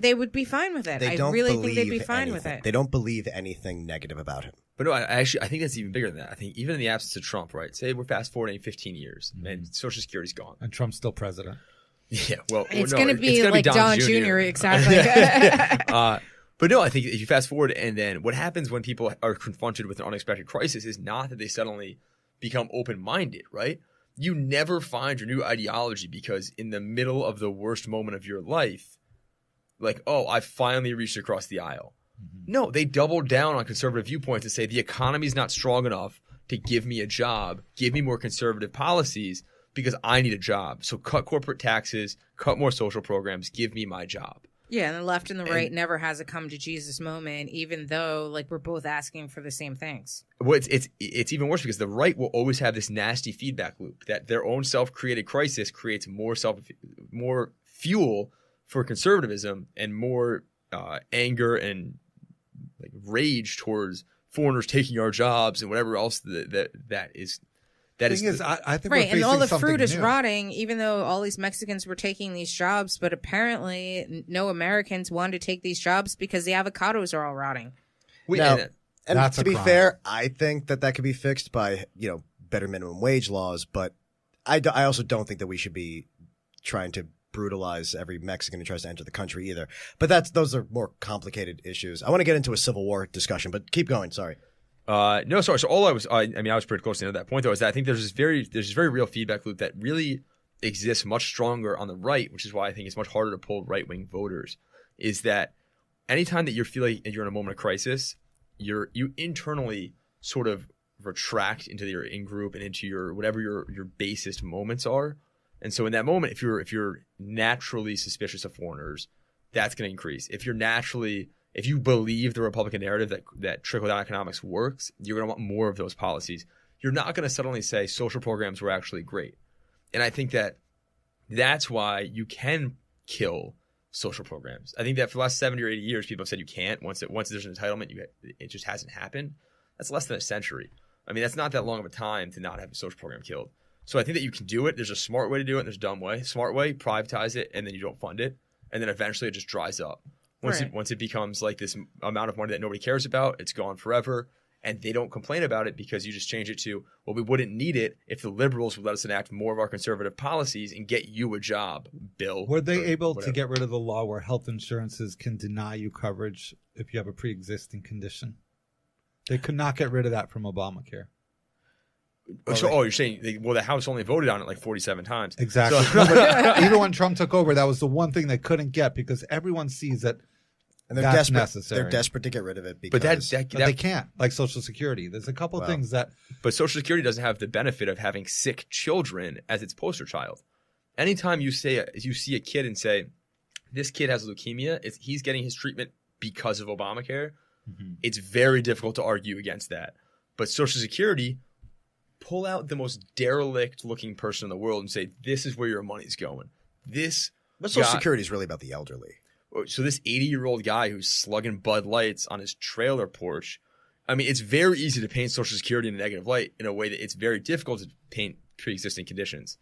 [SPEAKER 3] they would be fine with it. I really think they'd be fine with it.
[SPEAKER 2] They don't believe anything negative about him.
[SPEAKER 5] But no, I think that's even bigger than that. I think even in the absence of Trump, right? Say we're fast forwarding 15 years and Social Security's gone.
[SPEAKER 4] And Trump's still president.
[SPEAKER 5] Yeah, well,
[SPEAKER 3] It's
[SPEAKER 5] no,
[SPEAKER 3] going to be like Don Jr. Exactly.
[SPEAKER 5] But no, I think if you fast forward and then what happens when people are confronted with an unexpected crisis is not that they suddenly become open-minded, right? You never find your new ideology because in the middle of the worst moment of your life, like, oh, I finally reached across the aisle. No, they double down on conservative viewpoints and say the economy is not strong enough to give me a job, give me more conservative policies because I need a job. So cut corporate taxes, cut more social programs, give me my job.
[SPEAKER 3] Yeah, and the left and the right never has a come to Jesus moment, even though like we're both asking for the same things.
[SPEAKER 5] Well, it's even worse because the right will always have this nasty feedback loop that their own self-created crisis creates more fuel for conservatism and more anger and like rage towards foreigners taking our jobs and whatever else that is.
[SPEAKER 4] I think
[SPEAKER 3] Right,
[SPEAKER 4] we're
[SPEAKER 3] and
[SPEAKER 4] facing
[SPEAKER 3] all the
[SPEAKER 4] something
[SPEAKER 3] fruit is
[SPEAKER 4] new.
[SPEAKER 3] rotting, even though all these Mexicans were taking these jobs, but apparently no Americans wanted to take these jobs because the avocados are all rotting.
[SPEAKER 2] And
[SPEAKER 4] That's
[SPEAKER 2] to
[SPEAKER 4] a
[SPEAKER 2] be
[SPEAKER 4] crime.
[SPEAKER 2] fair, I think that could be fixed by better minimum wage laws. But I also don't think that we should be trying to brutalize every Mexican who tries to enter the country either. But those are more complicated issues. I want to get into a Civil War discussion, but keep going. Sorry.
[SPEAKER 5] No, sorry. So all I was pretty close to the end of that point though, is that I think there's this very real feedback loop that really exists much stronger on the right, which is why I think it's much harder to pull right-wing voters, is that anytime that you feel like you're in a moment of crisis, you internally sort of retract into your in-group and into your whatever your basest moments are. And so in that moment, if you're naturally suspicious of foreigners, that's going to increase. If you believe the Republican narrative that trickle-down economics works, you're going to want more of those policies. You're not going to suddenly say social programs were actually great. And I think that's why you can kill social programs. I think that for the last 70 or 80 years, people have said you can't. Once there's an entitlement, it just hasn't happened. That's less than a century. I mean, that's not that long of a time to not have a social program killed. So I think that you can do it. There's a smart way to do it and there's a dumb way. Smart way, privatize it, and then you don't fund it. And then eventually it just dries up. Once it becomes like this amount of money that nobody cares about, it's gone forever. And they don't complain about it because you just change it to, well, we wouldn't need it if the liberals would let us enact more of our conservative policies and get you a job, Bill.
[SPEAKER 4] Were they able to get rid of the law where health insurances can deny you coverage if you have a pre-existing condition? They could not get rid of that from Obamacare.
[SPEAKER 5] You're saying, the House only voted on it like 47 times.
[SPEAKER 4] Exactly.
[SPEAKER 5] So,
[SPEAKER 4] but even when Trump took over, that was the one thing they couldn't get because everyone sees that
[SPEAKER 2] And they're
[SPEAKER 4] that's
[SPEAKER 2] desperate.
[SPEAKER 4] necessary.
[SPEAKER 2] They're desperate to get rid of it because
[SPEAKER 5] but
[SPEAKER 4] But they can't, like Social Security. There's a couple of things that...
[SPEAKER 5] But Social Security doesn't have the benefit of having sick children as its poster child. Anytime you see a kid and say, this kid has leukemia, he's getting his treatment because of Obamacare, it's very difficult to argue against that. But Social Security, pull out the most derelict-looking person in the world and say, this is where your money's going.
[SPEAKER 2] But Social Security is really about the elderly.
[SPEAKER 5] So this 80-year-old guy who's slugging Bud Lights on his trailer porch, I mean, it's very easy to paint Social Security in a negative light in a way that it's very difficult to paint pre-existing conditions.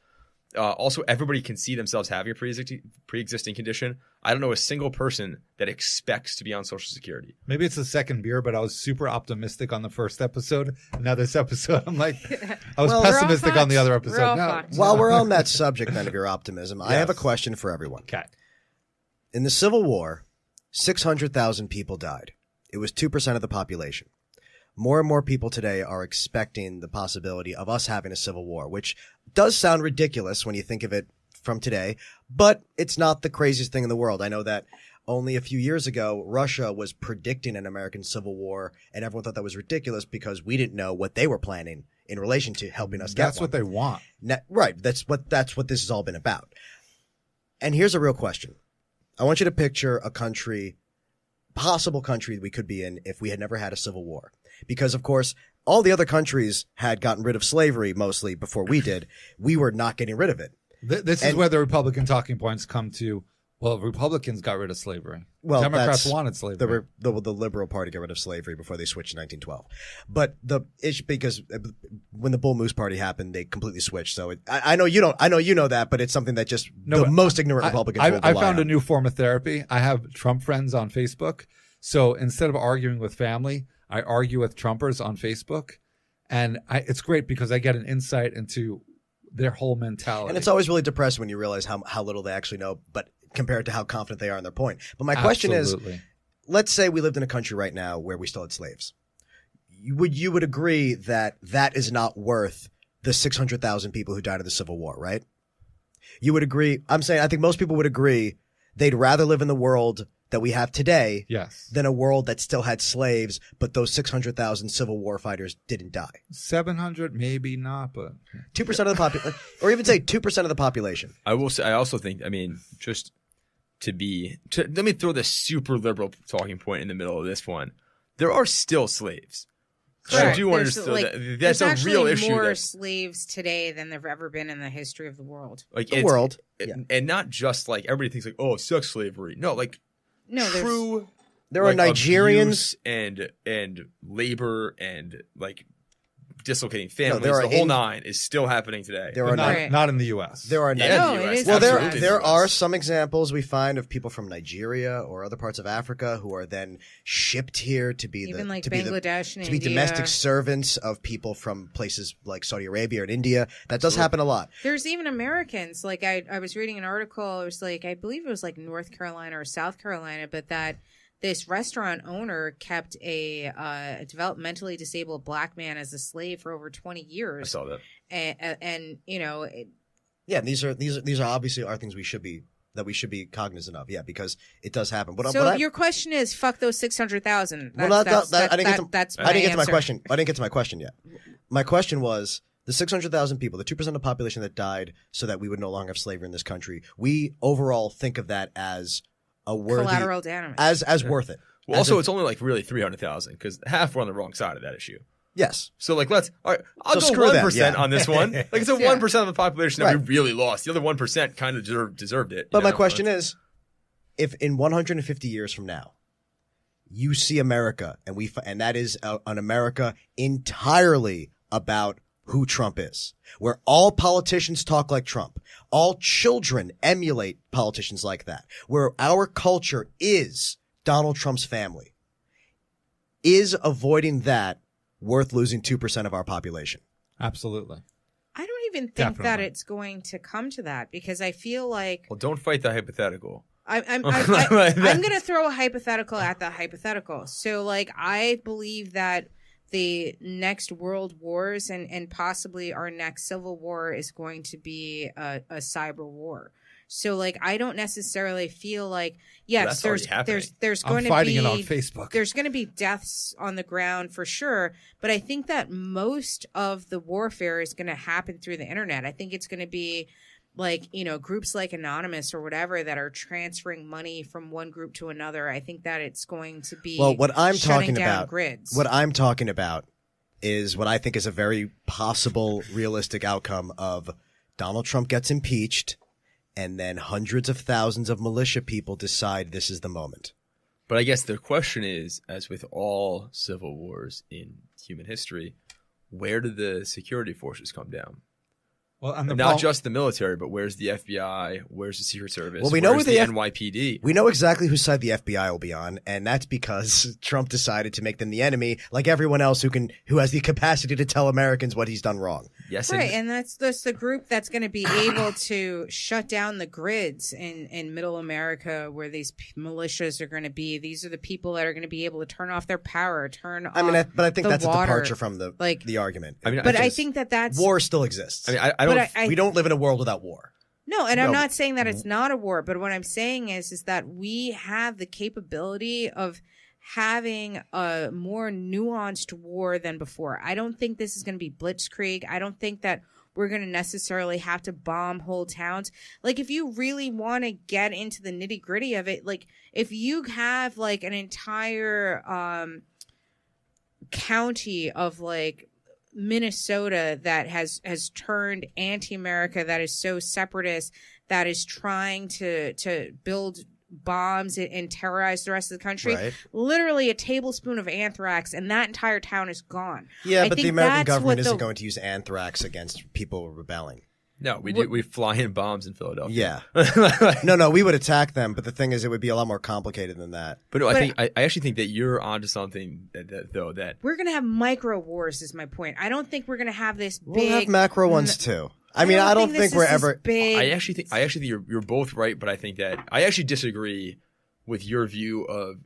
[SPEAKER 5] Also, everybody can see themselves having a pre-existing condition. I don't know a single person that expects to be on Social Security.
[SPEAKER 4] Maybe it's the second beer, but I was super optimistic on the first episode. And now this episode, I'm like, I was pessimistic on the other episode. No.
[SPEAKER 2] While we're on that subject then of your optimism, I have a question for everyone.
[SPEAKER 4] Okay.
[SPEAKER 2] In the Civil War, 600,000 people died. It was 2% of the population. More and more people today are expecting the possibility of us having a civil war, which does sound ridiculous when you think of it from today, but it's not the craziest thing in the world. I know that only a few years ago, Russia was predicting an American civil war, and everyone thought that was ridiculous because we didn't know what they were planning in relation to helping us get
[SPEAKER 4] That's
[SPEAKER 2] one.
[SPEAKER 4] what they want.
[SPEAKER 2] Right. That's what this has all been about. And here's a real question. I want you to picture a country, possible country we could be in if we had never had a civil war. Because, of course, all the other countries had gotten rid of slavery mostly before we did. We were not getting rid of it.
[SPEAKER 4] This is where the Republican talking points come to. Well, Republicans got rid of slavery.
[SPEAKER 2] Well,
[SPEAKER 4] Democrats wanted slavery.
[SPEAKER 2] The Liberal Party got rid of slavery before they switched in 1912. But the issue, because when the Bull Moose Party happened, they completely switched. So I know you don't. I know you know that, but it's something that just the most ignorant Republicans.
[SPEAKER 4] I found a new form of therapy. I have Trump friends on Facebook. So instead of arguing with family, I argue with Trumpers on Facebook, and it's great because I get an insight into their whole mentality.
[SPEAKER 2] And it's always really depressing when you realize how little they actually know, but compared to how confident they are in their point. But my question is, let's say we lived in a country right now where we still had slaves. You would agree that that is not worth the 600,000 people who died in the Civil War, right? You would agree. I think most people would agree they'd rather live in the world that we have today than a world that still had slaves, but those 600,000 Civil War fighters didn't die.
[SPEAKER 4] 700, maybe not, but
[SPEAKER 2] 2% of the population, or even say 2% of the population.
[SPEAKER 5] I will say, I also think, just let me throw this super liberal talking point in the middle of this one. There are still slaves.
[SPEAKER 3] Correct.
[SPEAKER 5] I do understand that's a real issue.
[SPEAKER 3] There's more slaves today than there've ever been in the history of the world.
[SPEAKER 5] And not just like everybody thinks like, oh, sex slavery. No, like true.
[SPEAKER 2] There are Nigerians
[SPEAKER 5] and labor and like dislocating families. The whole nine is still happening today.
[SPEAKER 2] There are
[SPEAKER 4] not in the U.S.
[SPEAKER 2] There are there are some examples we find of people from Nigeria or other parts of Africa who are then shipped here to be
[SPEAKER 3] Bangladesh and
[SPEAKER 2] to be domestic servants of people from places like Saudi Arabia and India. That does happen a lot.
[SPEAKER 3] There's even Americans. Like I was reading an article. It was like I believe it was like North Carolina or South Carolina, but that this restaurant owner kept a developmentally disabled black man as a slave for over 20 years.
[SPEAKER 5] I saw that.
[SPEAKER 3] And you know,
[SPEAKER 2] these are obviously things we should be cognizant of. Yeah, because it does happen. But
[SPEAKER 3] your question is, fuck those 600,000.
[SPEAKER 2] I didn't get to my question. I didn't get to my question yet. My question was the 600,000 people, the 2% of the population that died so that we would no longer have slavery in this country. We overall think of that as a worthy
[SPEAKER 3] collateral damage
[SPEAKER 2] as worth it.
[SPEAKER 5] Well, also, it's only like really 300,000 because half were on the wrong side of that issue.
[SPEAKER 2] Yes.
[SPEAKER 5] So like, I'll go 1% on this one. Like it's 1% of the population that we really lost. The other 1% kind of deserved it.
[SPEAKER 2] But my question is, if in 150 years from now, you see America and that is an America entirely about who Trump is, where all politicians talk like Trump, all children emulate politicians like that, where our culture is Donald Trump's family, is avoiding that worth losing 2% of our population?
[SPEAKER 4] Absolutely.
[SPEAKER 3] I don't even think that it's going to come to that because I feel like...
[SPEAKER 5] Well, don't fight the hypothetical.
[SPEAKER 3] I'm going to throw a hypothetical at the hypothetical. So, like, I believe that the next world wars and possibly our next civil war is going to be a cyber war. So like I don't necessarily feel like there's going to be
[SPEAKER 4] it on Facebook.
[SPEAKER 3] There's going to be deaths on the ground for sure, but I think that most of the warfare is going to happen through the internet. I think it's going to be like, you know, groups like Anonymous or whatever that are transferring money from one group to another. I think that it's going to be
[SPEAKER 2] what I'm talking about.
[SPEAKER 3] Grids.
[SPEAKER 2] What I'm talking about is what I think is a very possible, realistic outcome of Donald Trump gets impeached, and then hundreds of thousands of militia people decide this is the moment.
[SPEAKER 5] But I guess the question is, as with all civil wars in human history, where do the security forces come down?
[SPEAKER 4] Well, and
[SPEAKER 5] not just the military, but where's the FBI? Where's the Secret Service?
[SPEAKER 2] Well, we know
[SPEAKER 5] where's
[SPEAKER 2] the
[SPEAKER 5] NYPD.
[SPEAKER 2] We know exactly whose side the FBI will be on, and that's because Trump decided to make them the enemy, like everyone else who has the capacity to tell Americans what he's done wrong.
[SPEAKER 5] Yes,
[SPEAKER 3] right, and that's the group that's going to be able to shut down the grids in Middle America, where these militias are going to be. These are the people that are going to be able to turn off their power, but I think that's
[SPEAKER 2] water.
[SPEAKER 3] A
[SPEAKER 2] departure from the argument.
[SPEAKER 3] I think that's
[SPEAKER 2] war still exists.
[SPEAKER 5] I don't.
[SPEAKER 2] We don't live in a world without war.
[SPEAKER 3] No, and I'm not saying that it's not a war, but what I'm saying is that we have the capability of having a more nuanced war than before. I don't think this is going to be blitzkrieg. I don't think that we're going to necessarily have to bomb whole towns. Like, if you really want to get into the nitty gritty of it, like if you have like an entire county of like Minnesota that has turned anti-America, that is so separatist, that is trying to build bombs and terrorize the rest of the country. Right. Literally a tablespoon of anthrax and that entire town is gone.
[SPEAKER 2] Yeah, but the American government isn't going to use anthrax against people rebelling.
[SPEAKER 5] No, we fly in bombs in Philadelphia.
[SPEAKER 2] Yeah. No, we would attack them, but the thing is, it would be a lot more complicated than that.
[SPEAKER 5] But no, I actually think that you're onto something that
[SPEAKER 3] we're going to have micro wars. Is my point. I don't think we're going to have this big.
[SPEAKER 2] We'll have macro ones too. I don't think we're ever.
[SPEAKER 5] Big. I actually think you're both right, but I think that I actually disagree with your view of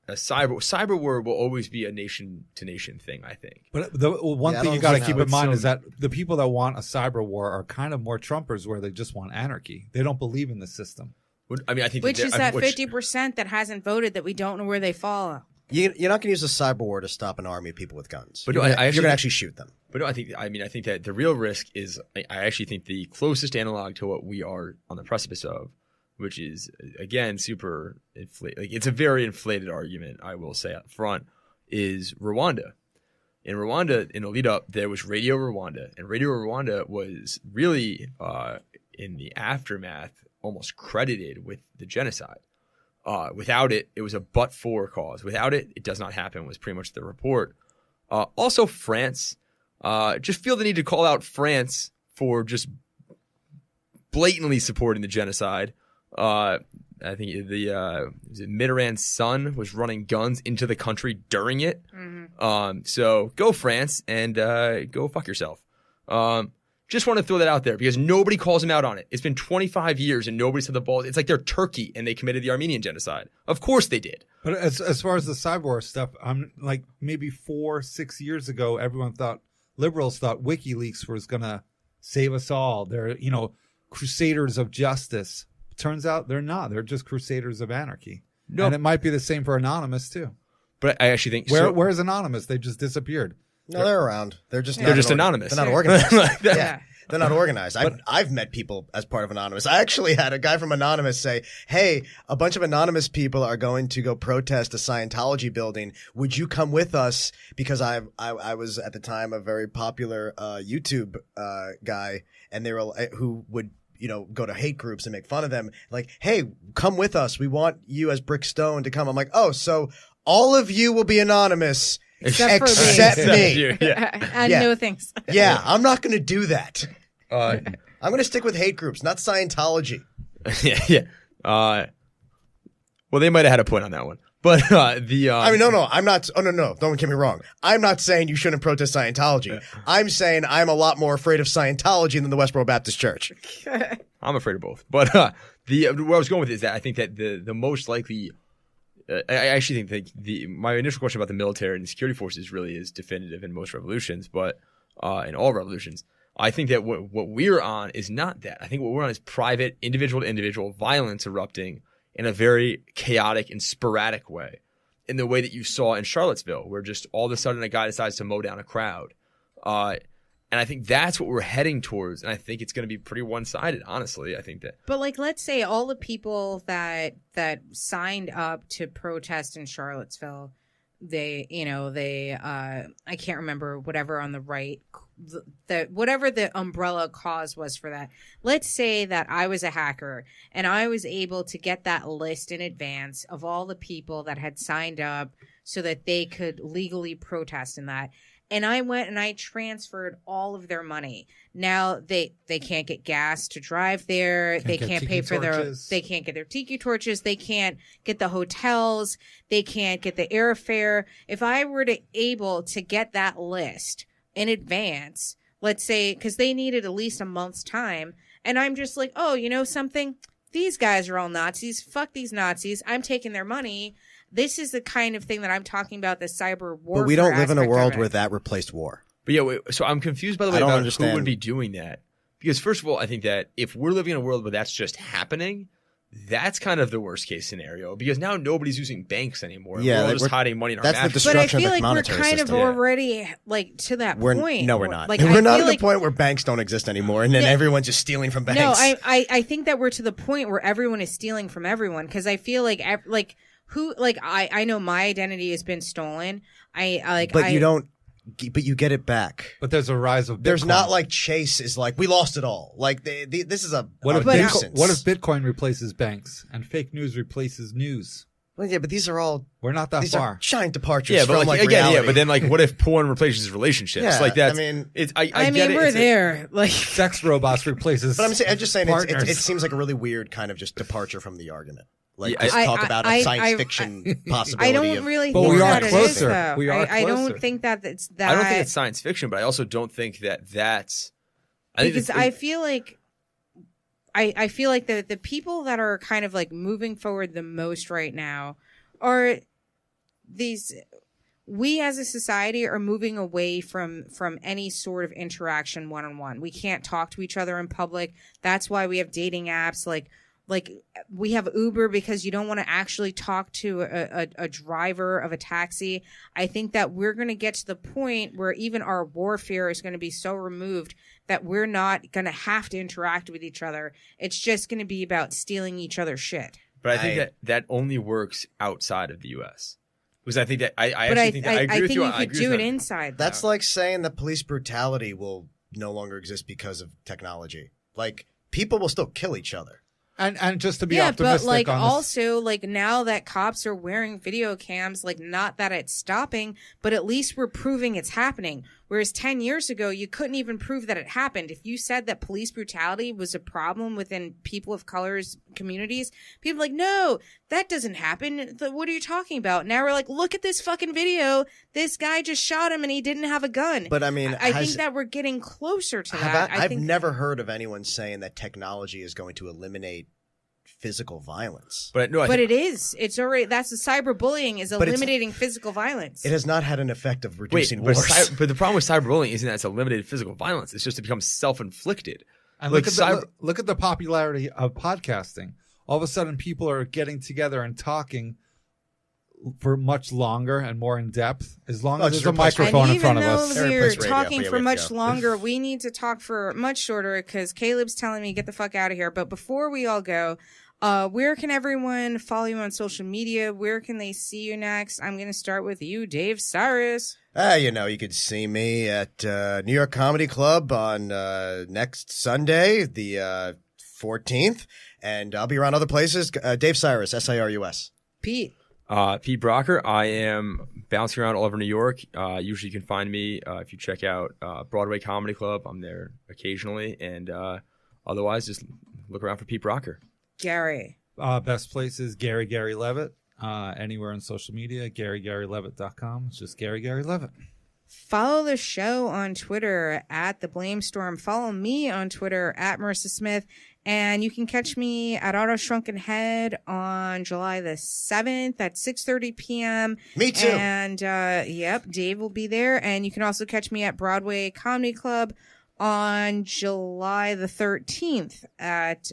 [SPEAKER 5] a cyber war will always be a nation to nation thing, I think.
[SPEAKER 4] But the one thing you got to keep in mind is that the people that want a cyber war are kind of more Trumpers, where they just want anarchy. They don't believe in the system.
[SPEAKER 5] I mean, I think
[SPEAKER 3] which is that 50% that hasn't voted that we don't know where they fall.
[SPEAKER 2] You're not going to use a cyber war to stop an army of people with guns.
[SPEAKER 5] But
[SPEAKER 2] you're going to actually shoot them.
[SPEAKER 5] But no, I think that the real risk is, I actually think the closest analog to what we are on the precipice of, which is, again, super inflated. Like, it's a very inflated argument, I will say up front, is Rwanda. In Rwanda, in the lead up, there was Radio Rwanda. And Radio Rwanda was really, in the aftermath, almost credited with the genocide. Without it, it was a but-for cause. Without it, it does not happen, was pretty much the report. Also, France. Just feel the need to call out France for just blatantly supporting the genocide. I think Mitterrand's son was running guns into the country during it. Mm-hmm. So go France and go fuck yourself. Just want to throw that out there because nobody calls him out on it. It's been 25 years and nobody said the balls. It's like they're Turkey and they committed the Armenian genocide. Of course they did.
[SPEAKER 4] But as far as the cyber war stuff, I'm like maybe 4-6 years ago, liberals thought WikiLeaks was going to save us all. They're, crusaders of justice. Turns out they're not. They're just crusaders of anarchy. No. And it might be the same for Anonymous too.
[SPEAKER 5] But I actually think
[SPEAKER 4] where's Anonymous? They just disappeared.
[SPEAKER 2] No, they're around. They're just
[SPEAKER 5] anonymous.
[SPEAKER 2] They're not organized. Yeah. They're not organized. I've met people as part of Anonymous. I actually had a guy from Anonymous say, "Hey, a bunch of Anonymous people are going to go protest a Scientology building. Would you come with us?" Because I was at the time a very popular YouTube guy, and they were who would go to hate groups and make fun of them. Like, "Hey, come with us. We want you as Brick Stone to come." I'm like, "Oh, so all of you will be anonymous." Except me.
[SPEAKER 3] No thanks.
[SPEAKER 2] Yeah, I'm not going to do that. I'm going to stick with hate groups, not Scientology.
[SPEAKER 5] Yeah. Well, they might have had a point on that one. But
[SPEAKER 2] no, I'm not. Oh, no. Don't get me wrong. I'm not saying you shouldn't protest Scientology. I'm saying I'm a lot more afraid of Scientology than the Westboro Baptist Church.
[SPEAKER 5] I'm afraid of both. But where I was going with it is that I think that the most likely I actually think that my initial question about the military and the security forces really is definitive in most revolutions, but in all revolutions. I think that what we're on is not that. I think what we're on is private, individual to individual violence erupting in a very chaotic and sporadic way, in the way that you saw in Charlottesville, where just all of a sudden a guy decides to mow down a crowd. And I think that's what we're heading towards. And I think it's going to be pretty one-sided, honestly. I think that.
[SPEAKER 3] But let's say all the people that signed up to protest in Charlottesville, they I can't remember whatever on the right, whatever the umbrella cause was for that. Let's say that I was a hacker and I was able to get that list in advance of all the people that had signed up so that they could legally protest in that. and I went and I transferred all of their money. Now they can't get gas to drive there. They can't pay for they can't get their tiki torches. They can't get the hotels. They can't get the airfare. If I were able to get that list in advance, let's say, because they needed at least a month's time, and I'm just like, oh, you know something? These guys are all Nazis. Fuck these Nazis. I'm taking their money. This is the kind of thing that I'm talking about, the cyber warfare.
[SPEAKER 2] But we don't live in a world where that replaced war.
[SPEAKER 5] But yeah, so I'm confused, by the way, about who would be doing that. Because first of all, I think that if we're living in a world where that's just happening, that's kind of the worst case scenario. Because now nobody's using banks anymore.
[SPEAKER 2] Yeah,
[SPEAKER 5] we're just hiding money in our
[SPEAKER 2] that's the destruction of the monetary
[SPEAKER 3] But I feel like we're kind
[SPEAKER 2] system.
[SPEAKER 3] of already like to that point.
[SPEAKER 2] No, we're not.
[SPEAKER 3] Like,
[SPEAKER 2] we're not at the point where banks don't exist anymore, and then everyone's just stealing from banks.
[SPEAKER 3] No, I think that we're to the point where everyone is stealing from everyone. Because I feel like I know my identity has been stolen.
[SPEAKER 2] But you get it back.
[SPEAKER 4] But there's a rise of Bitcoin.
[SPEAKER 2] There's not like Chase is like, we lost it all. Like, this is a
[SPEAKER 4] nuisance. What if Bitcoin replaces banks and fake news replaces news?
[SPEAKER 2] Well, yeah, but these are all...
[SPEAKER 4] We're not that
[SPEAKER 2] these
[SPEAKER 4] far.
[SPEAKER 2] Are giant departures
[SPEAKER 5] yeah, but
[SPEAKER 2] from,
[SPEAKER 5] again,
[SPEAKER 2] reality.
[SPEAKER 5] yeah, but then, what if porn replaces relationships?
[SPEAKER 2] Yeah,
[SPEAKER 5] like, that's...
[SPEAKER 2] I mean...
[SPEAKER 5] I get it.
[SPEAKER 3] We're there. Like...
[SPEAKER 4] Sex robots replaces
[SPEAKER 2] But I'm just saying,
[SPEAKER 4] partners.
[SPEAKER 2] it seems like a really weird kind of just departure from the argument. Like,
[SPEAKER 5] Yeah,
[SPEAKER 2] just talk about a science fiction possibility.
[SPEAKER 3] I don't really
[SPEAKER 4] But
[SPEAKER 3] think
[SPEAKER 4] we are
[SPEAKER 3] that
[SPEAKER 4] closer.
[SPEAKER 3] it is, though.
[SPEAKER 4] We are
[SPEAKER 3] I don't
[SPEAKER 4] closer.
[SPEAKER 3] think that it's that...
[SPEAKER 5] I don't think it's science fiction, but I also don't think that that's...
[SPEAKER 3] I feel like... I feel like the people that are kind of like moving forward the most right now are these... We as a society are moving away from any sort of interaction one-on-one. We can't talk to each other in public. That's why we have dating apps like we have Uber because you don't want to actually talk to a driver of a taxi. I think that we're going to get to the point where even our warfare is going to be so removed that we're not going to have to interact with each other. It's just going to be about stealing each other's shit.
[SPEAKER 5] But I think that only works outside of the U.S. Because I think that I agree with you.
[SPEAKER 3] I think you could do it inside.
[SPEAKER 2] That's like saying that police brutality will no longer exist because of technology. Like, people will still kill each other.
[SPEAKER 4] And just to be optimistic,
[SPEAKER 3] but like
[SPEAKER 4] on
[SPEAKER 3] also like now that cops are wearing video cams, like not that it's stopping, but at least we're proving it's happening. Whereas 10 years ago, you couldn't even prove that it happened. If you said that police brutality was a problem within people of color's communities, people were like, no, that doesn't happen. What are you talking about? Now we're like, look at this fucking video. This guy just shot him and he didn't have a gun.
[SPEAKER 2] But I mean,
[SPEAKER 3] I think that we're getting closer to that.
[SPEAKER 2] I've never heard of anyone saying that technology is going to eliminate physical violence.
[SPEAKER 5] But
[SPEAKER 3] it is. It's already, that's the cyberbullying is eliminating physical violence.
[SPEAKER 2] It has not had an effect of reducing wars.
[SPEAKER 5] But the problem with cyberbullying isn't that it's eliminated physical violence. It's just it becomes self-inflicted.
[SPEAKER 4] And look at the popularity of podcasting. All of a sudden, people are getting together and talking for much longer and more in depth. As long as there's a microphone in front of us.
[SPEAKER 3] Even though we're talking for much longer, we need to talk for much shorter because Caleb's telling me get the fuck out of here. But before we all go, where can everyone follow you on social media? Where can they see you next? I'm going to start with you, Dave Sirus.
[SPEAKER 2] You could see me at New York Comedy Club on next Sunday, the 14th, and I'll be around other places. Dave Sirus, Sirus.
[SPEAKER 3] Pete.
[SPEAKER 5] Pete Brocker. I am bouncing around all over New York. Usually you can find me if you check out Broadway Comedy Club. I'm there occasionally, and otherwise just look around for Pete Brocker.
[SPEAKER 3] Gary.
[SPEAKER 4] Best place is Gary Levitt. Anywhere on social media, GaryLevitt.com. It's just Gary Levitt.
[SPEAKER 3] Follow the show on Twitter at The Blamestorm. Follow me on Twitter at Maryssa Smith. And you can catch me at Auto Shrunken Head on July the 7th at 6:30 p.m.
[SPEAKER 2] Me too.
[SPEAKER 3] And, Dave will be there. And you can also catch me at Broadway Comedy Club on July the 13th at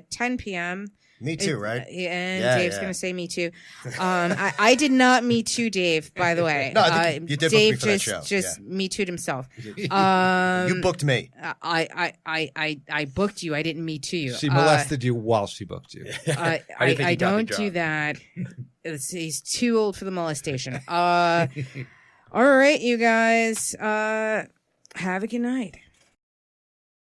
[SPEAKER 3] 10 p.m.
[SPEAKER 2] Me too, right?
[SPEAKER 3] And Dave's going to say me too. I did not me too Dave, by the way.
[SPEAKER 2] No, I think you did
[SPEAKER 3] Dave
[SPEAKER 2] book me for that show.
[SPEAKER 3] just me too'd himself.
[SPEAKER 2] You booked me.
[SPEAKER 3] I booked you. I didn't me too you.
[SPEAKER 4] She molested you while she booked you.
[SPEAKER 3] I don't do that. He's too old for the molestation. All right, you guys. Have a good night.